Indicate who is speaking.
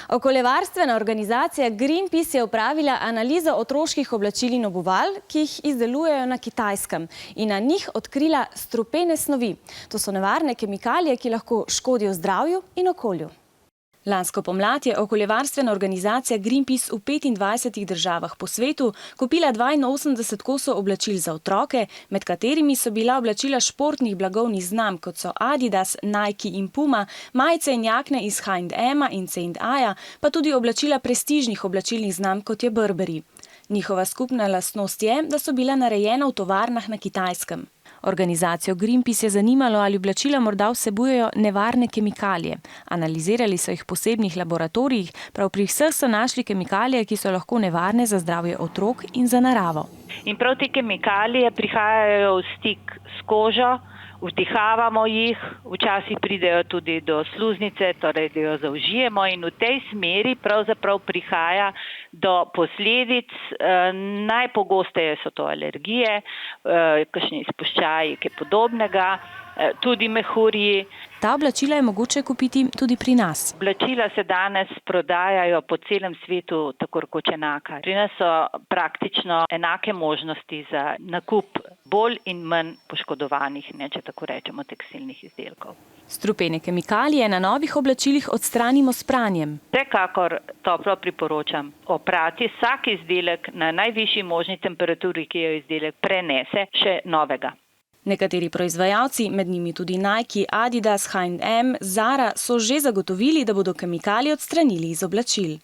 Speaker 1: Okoljevarstvena organizacija Greenpeace je opravila analizo otroških oblačil in obuval, ki jih izdelujejo na Kitajskem, in na njih odkrila strupene snovi. To so nevarne kemikalije, ki lahko škodijo zdravju in okolju. Lansko pomlad je okoljevarstvena organizacija Greenpeace v 25 državah po svetu kupila 82 kosov oblačil za otroke, med katerimi so bila oblačila športnih blagovnih znamk, kot so Adidas, Nike in Puma, majice in jakne iz H&M in C&A, pa tudi oblačila prestižnih oblačilnih znamk, kot je Burberry. Njihova skupna lastnost je, da so bila narejena v tovarnah na Kitajskem. Organizacijo Greenpeace je zanimalo, ali oblačila morda vsebujejo nevarne kemikalije. Analizirali so jih v posebnih laboratorijih, prav pri vseh so našli kemikalije, ki so lahko nevarne za zdravje otrok in za naravo.
Speaker 2: In prav te kemikalije prihajajo v stik s kožo, vdihavamo jih, včasih pridejo tudi do sluznice, torej da jo zaužijemo, in v tej smeri pravzaprav prihaja do posledic. Najpogosteje so to alergije, kakšni izpuščaji, kaj podobnega, tudi mehurji.
Speaker 1: Ta oblačila je mogoče kupiti tudi pri nas.
Speaker 2: Oblačila se danes prodajajo po celem svetu tako rekoč enaka. Pri nas so praktično enake možnosti za nakup bolj in manj poškodovanih, če tako rečemo, tekstilnih izdelkov.
Speaker 1: Strupene kemikalije na novih oblačilih odstranimo s pranjem.
Speaker 2: Vsekakor toplo priporočam oprati vsak izdelek na najvišji možni temperaturi, ki jo izdelek prenese, še novega.
Speaker 1: Nekateri proizvajalci, med njimi tudi Nike, Adidas, H&M, Zara, so že zagotovili, da bodo kemikalije odstranili iz oblačil.